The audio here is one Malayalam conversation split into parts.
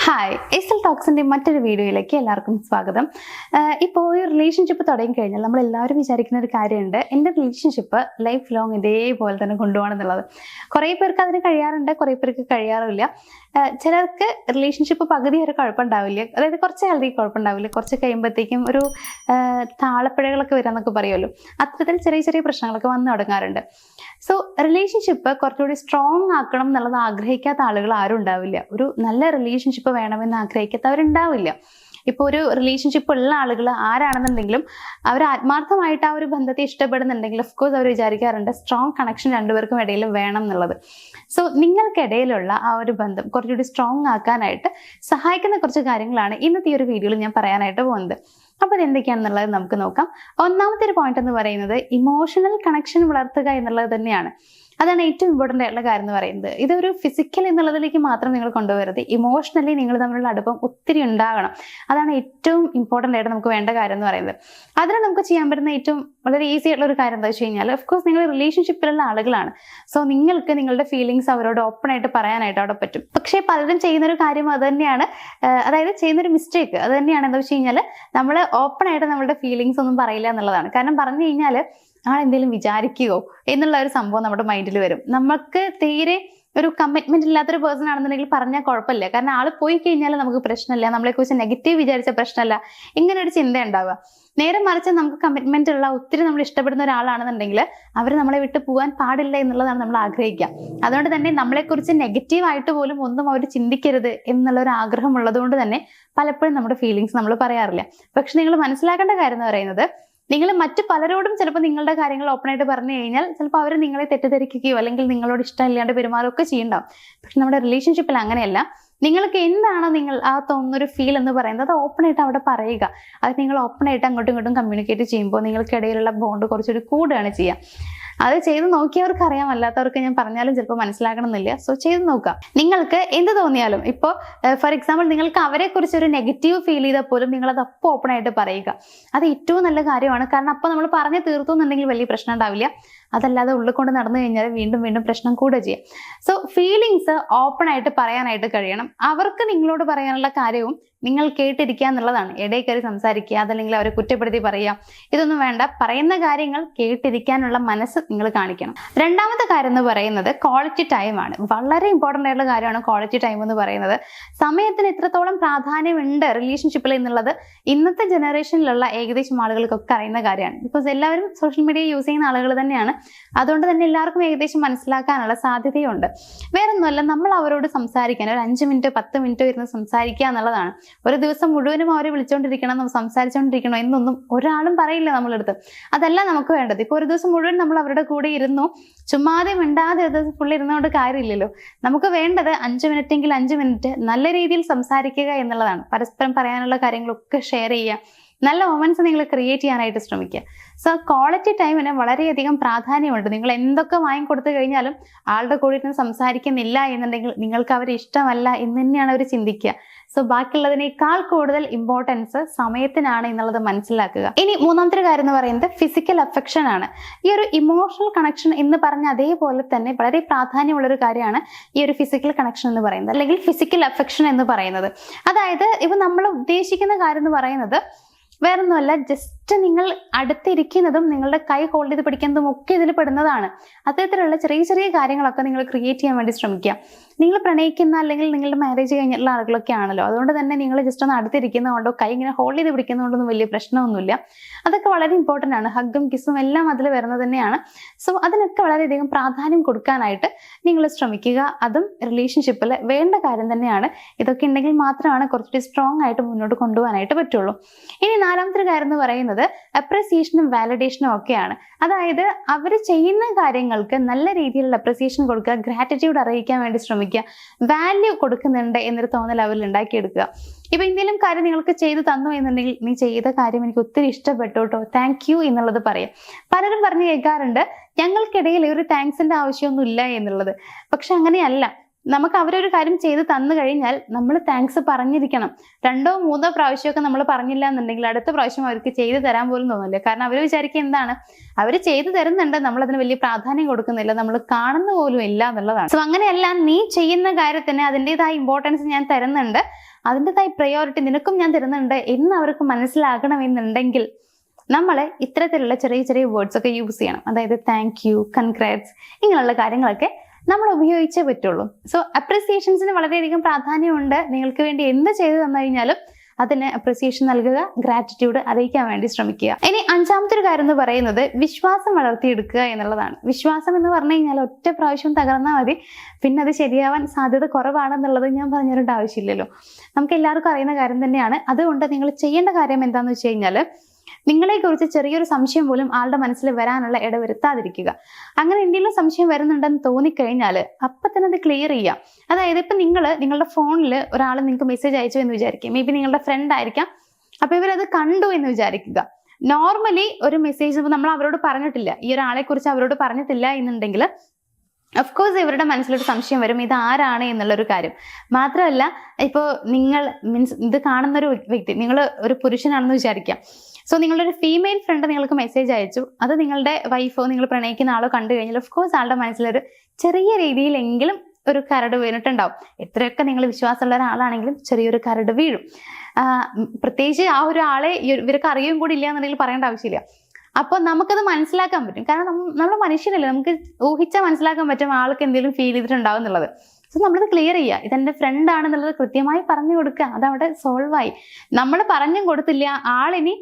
ഹായ് എസ്എൽ ടോക്സിന്റെ മറ്റൊരു വീഡിയോയിലേക്ക് എല്ലാവർക്കും സ്വാഗതം. ഇപ്പോൾ ഈ റിലേഷൻഷിപ്പ് തുടങ്ങി കഴിഞ്ഞാൽ നമ്മൾ എല്ലാവരും വിചാരിക്കുന്ന ഒരു കാര്യമുണ്ട്, എൻ്റെ റിലേഷൻഷിപ്പ് ലൈഫ് ലോങ് ഇതേപോലെ തന്നെ കൊണ്ടുപോകണം എന്നുള്ളത്. കുറേ പേർക്ക് അതിന് കഴിയാറുണ്ട്, കുറേ പേർക്ക് കഴിയാറില്ല. ചിലർക്ക് റിലേഷൻഷിപ്പ് പകുതി വരെ കുഴപ്പമുണ്ടാവില്ല, അതായത് കുറച്ച് കാലത്തേക്ക് കുഴപ്പമുണ്ടാവില്ല, കുറച്ച് കഴിയുമ്പോഴത്തേക്കും ഒരു താളപ്പിഴകളൊക്കെ വരാമെന്നൊക്കെ പറയുമല്ലോ, അത്തരത്തിൽ ചെറിയ ചെറിയ പ്രശ്നങ്ങളൊക്കെ വന്നു തുടങ്ങാറുണ്ട്. സോ റിലേഷൻഷിപ്പ് കുറച്ചുകൂടി സ്ട്രോങ് ആക്കണം എന്നുള്ളത് ആഗ്രഹിക്കാത്ത ആളുകൾ ആരും ഉണ്ടാവില്ല. ഒരു നല്ല റിലേഷൻഷിപ്പ് വേണമെന്ന് ആഗ്രഹിക്കാത്തവരുണ്ടാവില്ല. ഇപ്പോൾ ഒരു റിലേഷൻഷിപ്പ് ഉള്ള ആളുകൾ ആരാണെന്നുണ്ടെങ്കിലും അവർ ആത്മാർത്ഥമായിട്ട് ആ ഒരു ബന്ധത്തെ ഇഷ്ടപ്പെടുന്നുണ്ടെങ്കിൽ ഓഫ്കോഴ്സ് അവർ വിചാരിക്കാറുണ്ട് സ്ട്രോങ് കണക്ഷൻ രണ്ടുപേർക്കും ഇടയിൽ വേണം എന്നുള്ളത്. സോ നിങ്ങൾക്കിടയിലുള്ള ആ ഒരു ബന്ധം കുറച്ചുകൂടി സ്ട്രോങ് ആക്കാനായിട്ട് സഹായിക്കുന്ന കുറച്ച് കാര്യങ്ങളാണ് ഇന്നത്തെ ഈ ഒരു വീഡിയോയിൽ ഞാൻ പറയാനായിട്ട് പോകുന്നത്. അപ്പോൾ അത് എന്തൊക്കെയാണെന്നുള്ളത് നമുക്ക് നോക്കാം. ഒന്നാമത്തെ ഒരു പോയിന്റ് എന്ന് പറയുന്നത് ഇമോഷണൽ കണക്ഷൻ വളർത്തുക എന്നുള്ളത് തന്നെയാണ്. അതാണ് ഏറ്റവും ഇമ്പോർട്ടൻ്റ് ആയിട്ടുള്ള കാര്യം എന്ന് പറയുന്നത്. ഇതൊരു ഫിസിക്കൽ എന്നുള്ളതിലേക്ക് മാത്രം നിങ്ങൾ കൊണ്ടുവരരുത്, ഇമോഷണലി നിങ്ങൾ തമ്മിലുള്ള അടുപ്പം ഒത്തിരി ഉണ്ടാകണം. അതാണ് ഏറ്റവും ഇമ്പോർട്ടൻ്റ് ആയിട്ട് നമുക്ക് വേണ്ട കാര്യം എന്ന് പറയുന്നത്. അതിന് നമുക്ക് ചെയ്യാൻ പറ്റുന്ന ഏറ്റവും വളരെ ഈസി ആയിട്ടുള്ള ഒരു കാര്യം എന്താ വെച്ച് കഴിഞ്ഞാൽ, ഓഫ്കോഴ്സ് നിങ്ങൾ റിലേഷൻഷിപ്പിലുള്ള ആളുകളാണ്. സോ നിങ്ങൾക്ക് നിങ്ങളുടെ ഫീലിങ്സ് അവരോട് ഓപ്പൺ ആയിട്ട് പറയാനായിട്ട് അവിടെ പറ്റും. പക്ഷേ പലരും ചെയ്യുന്നൊരു കാര്യം അത് തന്നെയാണ്, അതായത് ചെയ്യുന്നൊരു മിസ്റ്റേക്ക് അത് തന്നെയാണ്. എന്താ വെച്ച് കഴിഞ്ഞാൽ നമ്മൾ ഓപ്പൺ ആയിട്ട് നമ്മളുടെ ഫീലിങ്സ് ഒന്നും പറയില്ല എന്നുള്ളതാണ്. കാരണം പറഞ്ഞു കഴിഞ്ഞാൽ ആളെന്തെങ്കിലും വിചാരിക്കുകയോ എന്നുള്ള ഒരു സംഭവം നമ്മുടെ മൈൻഡിൽ വരും. നമുക്ക് തീരെ ഒരു കമ്മിറ്റ്മെന്റ് ഇല്ലാത്തൊരു പേഴ്സൺ ആണെന്നുണ്ടെങ്കിൽ പറഞ്ഞാൽ കുഴപ്പമില്ല, കാരണം ആൾ പോയി കഴിഞ്ഞാൽ നമുക്ക് പ്രശ്നമില്ല, നമ്മളെക്കുറിച്ച് നെഗറ്റീവ് വിചാരിച്ച പ്രശ്നമല്ല, ഇങ്ങനെ ഒരു ചിന്ത ഉണ്ടാവുക. നേരെ മറിച്ച് നമുക്ക് കമ്മിറ്റ്മെന്റ് ഉള്ള ഒത്തിരി നമ്മൾ ഇഷ്ടപ്പെടുന്ന ഒരാളാണെന്നുണ്ടെങ്കിൽ അവർ നമ്മളെ വിട്ട് പോകാൻ പാടില്ല എന്നുള്ളതാണ് നമ്മൾ ആഗ്രഹിക്കുക. അതുകൊണ്ട് തന്നെ നമ്മളെക്കുറിച്ച് നെഗറ്റീവായിട്ട് പോലും ഒന്നും അവർ ചിന്തിക്കരുത് എന്നുള്ള ഒരു ആഗ്രഹം ഉള്ളതുകൊണ്ട് തന്നെ പലപ്പോഴും നമ്മുടെ ഫീലിങ്സ് നമ്മൾ പറയാറില്ല. പക്ഷെ നിങ്ങൾ മനസ്സിലാക്കേണ്ട കാര്യം എന്ന് പറയുന്നത്, നിങ്ങൾ മറ്റു പലരോടും ചിലപ്പോൾ നിങ്ങളുടെ കാര്യങ്ങൾ ഓപ്പണായിട്ട് പറഞ്ഞു കഴിഞ്ഞാൽ ചിലപ്പോൾ അവർ നിങ്ങളെ തെറ്റിദ്ധരിക്കുകയോ അല്ലെങ്കിൽ നിങ്ങളോട് ഇഷ്ടമില്ലാണ്ട് പെരുമാറുകയൊക്കെ ചെയ്യുന്നുണ്ടാവും. പക്ഷെ നമ്മുടെ റിലേഷൻഷിപ്പിൽ അങ്ങനെയല്ല. നിങ്ങൾക്ക് എന്താണോ നിങ്ങൾ ആ തോന്നുന്നൊരു ഫീൽ എന്ന് പറയുന്നത് അത് ഓപ്പണായിട്ട് അവിടെ പറയുക. അത് നിങ്ങൾ ഓപ്പണായിട്ട് അങ്ങോട്ടും ഇങ്ങോട്ടും കമ്മ്യൂണിക്കേറ്റ് ചെയ്യുമ്പോൾ നിങ്ങൾക്കിടയിലുള്ള ബോണ്ട് കുറച്ചുകൂടി കൂടുകയാണ് ചെയ്യുക. അത് ചെയ്ത് നോക്കിയവർക്ക് അറിയാം, അല്ലാത്തവർക്ക് ഞാൻ പറഞ്ഞാലും ചിലപ്പോൾ മനസ്സിലാക്കണമെന്നില്ല. സോ ചെയ്ത് നോക്കാം. നിങ്ങൾക്ക് എന്ത് തോന്നിയാലും, ഇപ്പോൾ ഫോർ എക്സാമ്പിൾ നിങ്ങൾക്ക് അവരെ കുറിച്ച് ഒരു നെഗറ്റീവ് ഫീൽ ചെയ്താൽ പോലും നിങ്ങൾ അത് അപ്പോൾ ഓപ്പൺ ആയിട്ട് പറയുക. അത് ഏറ്റവും നല്ല കാര്യമാണ്. കാരണം അപ്പോൾ നമ്മൾ പറഞ്ഞു തീർത്തു എന്നുണ്ടെങ്കിൽ വലിയ പ്രശ്നം ഉണ്ടാവില്ല. അതല്ലാതെ ഉള്ളിൽ കൊണ്ട് നടന്നു കഴിഞ്ഞാൽ വീണ്ടും വീണ്ടും പ്രശ്നം കൂടുക ചെയ്യാം. സോ ഫീലിങ്സ് ഓപ്പൺ ആയിട്ട് പറയാനായിട്ട് കഴിയണം. അവർക്ക് നിങ്ങളോട് പറയാനുള്ള കാര്യവും നിങ്ങൾ കേട്ടിരിക്കുക എന്നുള്ളതാണ്. ഇടയിൽ കയറി സംസാരിക്കുക, അതല്ലെങ്കിൽ അവരെ കുറ്റപ്പെടുത്തി പറയുക, ഇതൊന്നും വേണ്ട. പറയുന്ന കാര്യങ്ങൾ കേട്ടിരിക്കാനുള്ള മനസ്സ് നിങ്ങൾ കാണിക്കണം. രണ്ടാമത്തെ കാര്യം എന്ന് പറയുന്നത് ക്വാളിറ്റി ടൈം ആണ്. വളരെ ഇമ്പോർട്ടൻ്റ് ആയിട്ടുള്ള കാര്യമാണ് ക്വാളിറ്റി ടൈം എന്ന് പറയുന്നത്. സമയത്തിന് എത്രത്തോളം പ്രാധാന്യമുണ്ട് റിലേഷൻഷിപ്പിൽ എന്നുള്ളത് ഇന്നത്തെ ജനറേഷനിലുള്ള ഏകദേശം ആളുകൾക്കൊക്കെ അറിയുന്ന കാര്യമാണ്. ബിക്കോസ് എല്ലാവരും സോഷ്യൽ മീഡിയ യൂസ് ചെയ്യുന്ന ആളുകൾ തന്നെയാണ്. അതുകൊണ്ട് തന്നെ എല്ലാവർക്കും ഏകദേശം മനസ്സിലാക്കാനുള്ള സാധ്യതയുണ്ട്. വേറൊന്നുമല്ല, നമ്മൾ അവരോട് സംസാരിക്കാൻ ഒരു 5 മിനിറ്റ് 10 മിനിറ്റ് ഇരുന്ന് സംസാരിക്കുക എന്നുള്ളതാണ്. ഒരു ദിവസം മുഴുവനും അവരെ വിളിച്ചുകൊണ്ടിരിക്കണം, സംസാരിച്ചുകൊണ്ടിരിക്കണം എന്നൊന്നും ഒരാളും പറയില്ല നമ്മളെടുത്ത്. അതല്ല നമുക്ക് വേണ്ടത്. ഇപ്പോൾ ഒരു ദിവസം മുഴുവൻ നമ്മൾ അവരുടെ കൂടെ ഇരുന്നു, ചുമ്മാതെ മിണ്ടാതെ ഒരു ദിവസം ഫുള്ള് ഇരുന്നുകൊണ്ട് കാര്യമില്ലല്ലോ. നമുക്ക് വേണ്ടത് 5 മിനിറ്റെങ്കിൽ 5 മിനിറ്റ് നല്ല രീതിയിൽ സംസാരിക്കുക എന്നുള്ളതാണ്. പരസ്പരം പറയാനുള്ള കാര്യങ്ങളൊക്കെ ഷെയർ ചെയ്യുക, നല്ല മൊമെന്റ്സ് നിങ്ങൾ ക്രിയേറ്റ് ചെയ്യാനായിട്ട് ശ്രമിക്കുക. സോ ക്വാളിറ്റി ടൈമിന് വളരെയധികം പ്രാധാന്യമുണ്ട്. നിങ്ങൾ എന്തൊക്കെ വാങ്ങിക്കൊടുത്തു കഴിഞ്ഞാലും ആളുടെ കൂടെ ഇരുന്ന് സംസാരിക്കുന്നില്ല എന്നുണ്ടെങ്കിൽ നിങ്ങൾക്ക് അവരെ ഇഷ്ടമല്ല എന്ന് തന്നെയാണ് അവർ ചിന്തിക്കുക. സോ ബാക്കിയുള്ളതിനേക്കാൾ കൂടുതൽ ഇമ്പോർട്ടൻസ് സമയത്തിനാണ് എന്നുള്ളത് മനസ്സിലാക്കുക. ഇനി മൂന്നാമത്തെ കാര്യം എന്ന് പറയുന്നത് ഫിസിക്കൽ അഫെക്ഷൻ ആണ്. ഈ ഒരു ഇമോഷണൽ കണക്ഷൻ എന്ന് പറഞ്ഞ അതേപോലെ തന്നെ വളരെ പ്രാധാന്യമുള്ളൊരു കാര്യമാണ് ഈ ഒരു ഫിസിക്കൽ കണക്ഷൻ എന്ന് പറയുന്നത്, അല്ലെങ്കിൽ ഫിസിക്കൽ അഫെക്ഷൻ എന്ന് പറയുന്നത്. അതായത് ഇപ്പൊ നമ്മൾ ഉദ്ദേശിക്കുന്ന കാര്യം എന്ന് പറയുന്നത് വേറൊന്നുമല്ല, ജസ്റ്റ് നിങ്ങൾ അടുത്തിരിക്കുന്നതും നിങ്ങളുടെ കൈ ഹോൾഡ് ചെയ്ത് പിടിക്കുന്നതും ഒക്കെ ഇതിൽ പെടുന്നതാണ്. അത്തരത്തിലുള്ള ചെറിയ ചെറിയ കാര്യങ്ങളൊക്കെ നിങ്ങൾ ക്രിയേറ്റ് ചെയ്യാൻ വേണ്ടി ശ്രമിക്കുക. നിങ്ങൾ പ്രണയിക്കുന്ന അല്ലെങ്കിൽ നിങ്ങളുടെ മാരേജ് കഴിഞ്ഞിട്ടുള്ള ആളുകളൊക്കെ ആണല്ലോ, അതുകൊണ്ട് തന്നെ നിങ്ങൾ ജസ്റ്റ് ഒന്ന് അടുത്തിരിക്കുന്നതുകൊണ്ടോ കൈ ഇങ്ങനെ ഹോൾഡ് ചെയ്ത് പിടിക്കുന്നതുകൊണ്ടൊന്നും വലിയ പ്രശ്നമൊന്നുമില്ല. അതൊക്കെ വളരെ ഇമ്പോർട്ടൻ്റ് ആണ്. ഹഗ്ഗും കിസ്സും എല്ലാം അതിൽ വരുന്നത് തന്നെയാണ്. സോ അതിനൊക്കെ വളരെയധികം പ്രാധാന്യം കൊടുക്കാനായിട്ട് നിങ്ങൾ ശ്രമിക്കുക. അതും റിലേഷൻഷിപ്പിൽ വേണ്ട കാര്യം തന്നെയാണ്. ഇതൊക്കെ ഉണ്ടെങ്കിൽ മാത്രമാണ് കുറച്ചുകൂടി സ്ട്രോങ് ആയിട്ട് മുന്നോട്ട് കൊണ്ടുപോകാനായിട്ട് പറ്റുള്ളൂ. ഇനി നാലാമത്തെ കാര്യം എന്ന് പറയുന്നത് അപ്രിസിയേഷനും വാലിഡേഷനും ഒക്കെയാണ്. അതായത് അവർ ചെയ്യുന്ന കാര്യങ്ങൾക്ക് നല്ല രീതിയിലുള്ള അപ്രിസിയേഷൻ കൊടുക്കുക, ഗ്രാറ്റിറ്റ്യൂഡ് അറിയിക്കാൻ വേണ്ടി ശ്രമിക്കുക, വാല്യൂ കൊടുക്കുന്നുണ്ട് എന്നൊരു തോന്നൽ അവരിൽ ഉണ്ടാക്കിയെടുക്കുക. ഇപ്പൊ എന്തെങ്കിലും കാര്യം നിങ്ങൾക്ക് ചെയ്തു തന്നു എന്നുണ്ടെങ്കിൽ, നീ ചെയ്ത കാര്യം എനിക്ക് ഒത്തിരി ഇഷ്ടപ്പെട്ടു കേട്ടോ, താങ്ക് യു എന്നുള്ളത് പറയാം. പലരും പറഞ്ഞു കേൾക്കാറുണ്ട് ഞങ്ങൾക്കിടയിൽ ഒരു താങ്ക്സിന്റെ ആവശ്യമൊന്നും ഇല്ല എന്നുള്ളത്. പക്ഷെ അങ്ങനെയല്ല. നമുക്ക് അവരൊരു കാര്യം ചെയ്ത് തന്നു കഴിഞ്ഞാൽ നമ്മൾ താങ്ക്സ് പറഞ്ഞിരിക്കണം. 2ഓ 3ഓ പ്രാവശ്യമൊക്കെ നമ്മൾ പറഞ്ഞില്ല എന്നുണ്ടെങ്കിൽ അടുത്ത പ്രാവശ്യം അവർക്ക് ചെയ്തു തരാൻ പോലും തോന്നില്ല. കാരണം അവർ വിചാരിക്കുക എന്താണ്, അവർ ചെയ്തു തരുന്നുണ്ട്, നമ്മൾ അതിന് വലിയ പ്രാധാന്യം കൊടുക്കുന്നില്ല, നമ്മൾ കാണുന്ന പോലും ഇല്ല എന്നുള്ളതാണ്. സോ അങ്ങനെയല്ല, നീ ചെയ്യുന്ന കാര്യത്തിന് അതിൻ്റെതായ ഇമ്പോർട്ടൻസ് ഞാൻ തരുന്നുണ്ട്, അതിൻ്റെതായ പ്രയോറിറ്റി നിനക്കും ഞാൻ തരുന്നുണ്ട് എന്ന് അവർക്ക് മനസ്സിലാകണമെന്നുണ്ടെങ്കിൽ നമ്മൾ ഇത്തരത്തിലുള്ള ചെറിയ ചെറിയ വേർഡ്സ് ഒക്കെ യൂസ് ചെയ്യണം. അതായത് താങ്ക് യു, കൺഗ്രാറ്റ്സ്, ഇങ്ങനെയുള്ള കാര്യങ്ങളൊക്കെ നമ്മൾ ഉപയോഗിച്ചേ പറ്റുള്ളൂ. സോ അപ്രിസിയേഷൻസിന് വളരെയധികം പ്രാധാന്യമുണ്ട്. നിങ്ങൾക്ക് വേണ്ടി എന്ത് ചെയ്തു തന്നു കഴിഞ്ഞാലും അതിന് അപ്രിസിയേഷൻ നൽകുക, ഗ്രാറ്റിറ്റ്യൂഡ് അറിയിക്കാൻ വേണ്ടി ശ്രമിക്കുക. ഇനി 5ാമത്തെ ഒരു കാര്യം എന്ന് പറയുന്നത് വിശ്വാസം വളർത്തിയെടുക്കുക എന്നുള്ളതാണ്. വിശ്വാസം എന്ന് പറഞ്ഞു കഴിഞ്ഞാൽ ഒറ്റ പ്രാവശ്യം തകർന്നാൽ മതി, പിന്നെ അത് ശരിയാവാൻ സാധ്യത കുറവാണെന്നുള്ളത് ഞാൻ പറഞ്ഞിരേണ്ട ആവശ്യമില്ലല്ലോ. നമുക്ക് എല്ലാവർക്കും അറിയുന്ന കാര്യം തന്നെയാണ്. അതുകൊണ്ട് നിങ്ങൾ ചെയ്യേണ്ട കാര്യം എന്താണെന്ന് വെച്ച് കഴിഞ്ഞാൽ, നിങ്ങളെക്കുറിച്ച് ചെറിയൊരു സംശയം പോലും ആളുടെ മനസ്സിൽ വരാനുള്ള ഇടവരുത്താതിരിക്കുക. അങ്ങനെ എന്തെങ്കിലും സംശയം വരുന്നുണ്ടെന്ന് തോന്നിക്കഴിഞ്ഞാൽ അപ്പം തന്നെ അത് ക്ലിയർ ചെയ്യാം. അതായത് ഇപ്പം നിങ്ങളുടെ ഫോണിൽ ഒരാൾ നിങ്ങൾക്ക് മെസ്സേജ് അയച്ചു എന്ന് വിചാരിക്കുക, മേ ബി നിങ്ങളുടെ ഫ്രണ്ട് ആയിരിക്കാം. അപ്പൊ ഇവരത് കണ്ടു എന്ന് വിചാരിക്കുക. നോർമലി ഒരു മെസ്സേജ് നമ്മൾ അവരോട് പറഞ്ഞിട്ടില്ല, ഈ ഒരാളെ കുറിച്ച് അവരോട് പറഞ്ഞിട്ടില്ല എന്നുണ്ടെങ്കിൽ അഫ്കോഴ്സ് ഇവരുടെ മനസ്സിലൊരു സംശയം വരും, ഇത് ആരാണ് എന്നുള്ളൊരു കാര്യം. മാത്രമല്ല, ഇപ്പോൾ നിങ്ങൾ ഇത് കാണുന്നൊരു വ്യക്തി, നിങ്ങൾ ഒരു പുരുഷനാണെന്ന് വിചാരിക്കാം. സോ നിങ്ങളുടെ ഒരു ഫീമെയിൽ ഫ്രണ്ട് നിങ്ങൾക്ക് മെസ്സേജ് അയച്ചു, അത് നിങ്ങളുടെ വൈഫോ നിങ്ങൾ പ്രണയിക്കുന്ന ആളോ കണ്ടു കഴിഞ്ഞാൽ ഓഫ്കോഴ്സ് ആളുടെ മനസ്സിലൊരു ചെറിയ രീതിയിലെങ്കിലും ഒരു കരട് വീണിട്ടുണ്ടാവും. എത്രയൊക്കെ നിങ്ങൾ വിശ്വാസമുള്ള ഒരാളാണെങ്കിലും ചെറിയൊരു കരട് വീഴും. പ്രത്യേകിച്ച് ആ ഒരു ആളെ ഇവർക്ക് അറിയുകയും കൂടി ഇല്ല എന്നുണ്ടെങ്കിൽ പറയേണ്ട ആവശ്യമില്ല. അപ്പൊ നമുക്കത് മനസ്സിലാക്കാൻ പറ്റും. കാരണം നമ്മൾ മനുഷ്യരല്ലേ, നമുക്ക് ഊഹിച്ചാൽ മനസ്സിലാക്കാൻ പറ്റും ആൾക്ക് എന്തെങ്കിലും ഫീൽ ചെയ്തിട്ടുണ്ടാവും എന്നുള്ളത്. സോ നമ്മളത് ക്ലിയർ ചെയ്യുക, ഇതെന്റെ ഫ്രണ്ട് ആണെന്നുള്ളത് കൃത്യമായി പറഞ്ഞു കൊടുക്കുക, അതവിടെ സോൾവ് ആയി. നമ്മൾ പറഞ്ഞും കൊടുത്തില്ല, ആളിനി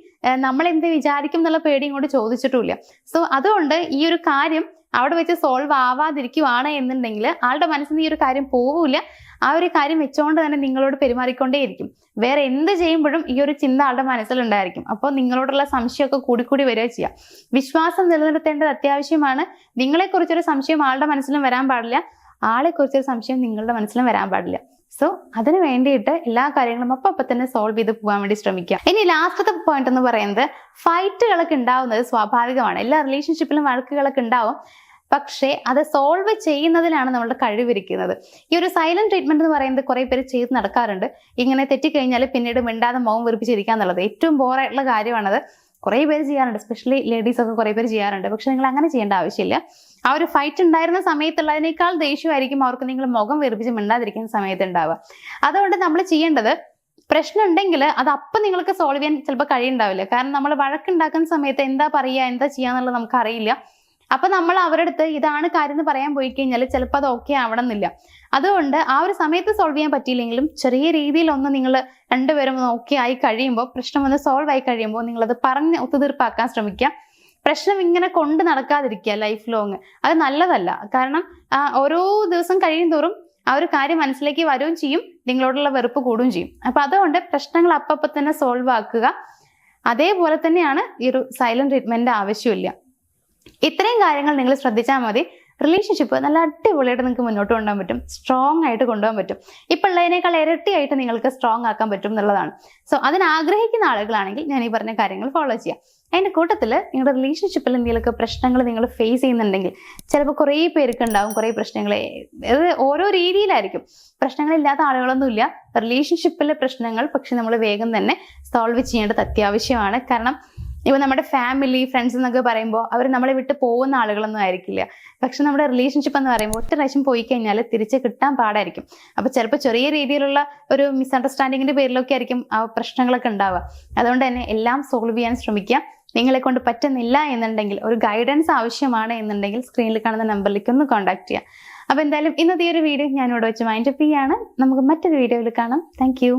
നമ്മൾ എന്ത് വിചാരിക്കും എന്നുള്ള പേടിയും കൊണ്ട് ചോദിച്ചിട്ടുമില്ല. സോ അതുകൊണ്ട് ഈ ഒരു കാര്യം അവിടെ വെച്ച് സോൾവ് ആവാതിരിക്കുവാണ് എന്നുണ്ടെങ്കിൽ ആളുടെ മനസ്സിൽ നിന്ന് ഈ ഒരു കാര്യം പോവില്ല. ആ ഒരു കാര്യം വെച്ചുകൊണ്ട് തന്നെ നിങ്ങളോട് പെരുമാറിക്കൊണ്ടേയിരിക്കും. വേറെ എന്ത് ചെയ്യുമ്പോഴും ഈ ഒരു ചിന്ത ആളുടെ മനസ്സിലുണ്ടായിരിക്കും. അപ്പോൾ നിങ്ങളോടുള്ള സംശയമൊക്കെ കൂടിക്കൂടി വരിക ചെയ്യാം. വിശ്വാസം നിലനിർത്തേണ്ടത് അത്യാവശ്യമാണ്. നിങ്ങളെക്കുറിച്ചൊരു സംശയം ആളുടെ മനസ്സിലും വരാൻ പാടില്ല, ആളെക്കുറിച്ചൊരു സംശയം നിങ്ങളുടെ മനസ്സിലും വരാൻ പാടില്ല. സോ അതിന് വേണ്ടിയിട്ട് എല്ലാ കാര്യങ്ങളും അപ്പം തന്നെ സോൾവ് ചെയ്ത് പോകാൻ വേണ്ടി ശ്രമിക്കുക. ഇനി ലാസ്റ്റത്തെ പോയിന്റ് എന്ന് പറയുന്നത്, ഫൈറ്റുകളൊക്കെ ഉണ്ടാവുന്നത് സ്വാഭാവികമാണ്. എല്ലാ റിലേഷൻഷിപ്പിലും വഴക്കുകളൊക്കെ ഉണ്ടാവും. പക്ഷേ അത് സോൾവ് ചെയ്യുന്നതിലാണ് നമ്മളുടെ കഴിവിരിക്കുന്നത്. ഈ ഒരു സൈലന്റ് ട്രീറ്റ്മെന്റ് എന്ന് പറയുന്നത് കുറെ പേര് ചെയ്ത് നടക്കാറുണ്ട്. ഇങ്ങനെ തെറ്റിക്കഴിഞ്ഞാൽ പിന്നീട് മിണ്ടാതെ മുഖം വെറുപ്പിച്ചിരിക്കുക എന്നുള്ളത് ഏറ്റവും ബോറായിട്ടുള്ള കാര്യമാണത്. കുറെ പേര് ചെയ്യാറുണ്ട്, എസ്പെഷ്യലി ലേഡീസ് ഒക്കെ കുറെ പേര് ചെയ്യാറുണ്ട്. പക്ഷെ നിങ്ങൾ അങ്ങനെ ചെയ്യേണ്ട ആവശ്യമില്ല. ആ ഒരു ഫൈറ്റ് ഉണ്ടായിരുന്ന സമയത്തുള്ളതിനേക്കാൾ ദേഷ്യമായിരിക്കും അവർക്ക് നിങ്ങൾ മുഖം വെറുപ്പിച്ച് മിണ്ടാതിരിക്കുന്ന സമയത്ത് ഉണ്ടാവുക. അതുകൊണ്ട് നമ്മൾ ചെയ്യേണ്ടത്, പ്രശ്നം ഉണ്ടെങ്കിൽ അത് അപ്പം നിങ്ങൾക്ക് സോൾവ് ചെയ്യാൻ ചിലപ്പോൾ കഴിയുണ്ടാവില്ല. കാരണം നമ്മൾ വഴക്കുണ്ടാക്കുന്ന സമയത്ത് എന്താ പറയുക, എന്താ ചെയ്യാന്നുള്ളത് നമുക്ക് അറിയില്ല. അപ്പൊ നമ്മൾ അവരുടെ അടുത്ത് ഇതാണ് കാര്യം എന്ന് പറയാൻ പോയി കഴിഞ്ഞാൽ ചിലപ്പോൾ അത് ഓക്കെ ആവണമെന്നില്ല. അതുകൊണ്ട് ആ ഒരു സമയത്ത് സോൾവ് ചെയ്യാൻ പറ്റിയില്ലെങ്കിലും ചെറിയ രീതിയിൽ ഒന്ന് നിങ്ങൾ രണ്ടുപേരും ഓക്കെ ആയി കഴിയുമ്പോൾ, പ്രശ്നം ഒന്ന് സോൾവ് ആയി കഴിയുമ്പോൾ നിങ്ങളത് പറഞ്ഞ് ഒത്തുതീർപ്പാക്കാൻ ശ്രമിക്കുക. പ്രശ്നം ഇങ്ങനെ കൊണ്ട് നടക്കാതിരിക്കുക ലൈഫ് ലോങ്. അത് നല്ലതല്ല. കാരണം ഓരോ ദിവസം കഴിയും തോറും ആ ഒരു കാര്യം മനസ്സിലേക്ക് വരികയും ചെയ്യും, നിങ്ങളോടുള്ള വെറുപ്പ് കൂടുകയും ചെയ്യും. അപ്പൊ അതുകൊണ്ട് പ്രശ്നങ്ങൾ അപ്പം തന്നെ സോൾവ് ആക്കുക. അതേപോലെ തന്നെയാണ് ഈ ഒരു സൈലന്റ് ട്രീറ്റ്മെന്റ് ആവശ്യമില്ല. ഇത്രയും കാര്യങ്ങൾ നിങ്ങൾ ശ്രദ്ധിച്ചാൽ മതി. റിലേഷൻഷിപ്പ് നല്ല അടിപൊളിയായിട്ട് നിങ്ങൾക്ക് മുന്നോട്ട് കൊണ്ടുപോകാൻ പറ്റും, സ്ട്രോങ് ആയിട്ട് കൊണ്ടുപോകാൻ പറ്റും. ഇപ്പം ഉള്ളതിനേക്കാൾ ഇരട്ടിയായിട്ട് നിങ്ങൾക്ക് സ്ട്രോങ് ആക്കാൻ പറ്റും എന്നുള്ളതാണ്. സോ അതിനാഗ്രഹിക്കുന്ന ആളുകളാണെങ്കിൽ ഞാൻ ഈ പറഞ്ഞ കാര്യങ്ങൾ ഫോളോ ചെയ്യാം. അതിൻ്റെ കൂട്ടത്തിൽ നിങ്ങളുടെ റിലേഷൻഷിപ്പിൽ എന്തെങ്കിലുമൊക്കെ പ്രശ്നങ്ങൾ നിങ്ങൾ ഫേസ് ചെയ്യുന്നുണ്ടെങ്കിൽ, ചിലപ്പോൾ കുറേ പേർക്ക് ഉണ്ടാവും കുറേ പ്രശ്നങ്ങൾ. അത് ഓരോ രീതിയിലായിരിക്കും. പ്രശ്നങ്ങളില്ലാത്ത ആളുകളൊന്നുമില്ല. റിലേഷൻഷിപ്പിലെ പ്രശ്നങ്ങൾ പക്ഷെ നമ്മൾ വേഗം തന്നെ സോൾവ് ചെയ്യേണ്ടത് അത്യാവശ്യമാണ്. കാരണം ഇപ്പൊ നമ്മുടെ ഫാമിലി, ഫ്രണ്ട്സ് എന്നൊക്കെ പറയുമ്പോൾ അവർ നമ്മളെ വിട്ട് പോകുന്ന ആളുകളൊന്നും ആയിരിക്കില്ല. പക്ഷെ നമ്മുടെ റിലേഷൻഷിപ്പ് എന്ന് പറയുമ്പോൾ ഒറ്റ പ്രാവശ്യം പോയി കഴിഞ്ഞാൽ തിരിച്ച് കിട്ടാൻ പാടായിരിക്കും. അപ്പൊ ചിലപ്പോൾ ചെറിയ രീതിയിലുള്ള ഒരു മിസ്അണ്ടർസ്റ്റാൻഡിങ്ങിന്റെ പേരിലൊക്കെ ആയിരിക്കും ആ പ്രശ്നങ്ങളൊക്കെ ഉണ്ടാവുക. അതുകൊണ്ട് തന്നെ എല്ലാം സോൾവ് ചെയ്യാൻ ശ്രമിക്കുക. നിങ്ങളെ കൊണ്ട് പറ്റുന്നില്ല എന്നുണ്ടെങ്കിൽ, ഒരു ഗൈഡൻസ് ആവശ്യമാണ് എന്നുണ്ടെങ്കിൽ സ്ക്രീനിൽ കാണുന്ന നമ്പറിലേക്ക് ഒന്ന് കോൺടാക്ട് ചെയ്യാം. അപ്പൊ എന്തായാലും ഇന്നത്തെ ഈ ഒരു വീഡിയോ ഞാനിവിടെ വെച്ച് വൈൻഡപ്പ് ചെയ്യാണ്. നമുക്ക് മറ്റൊരു വീഡിയോയിൽ കാണാം. Thank you.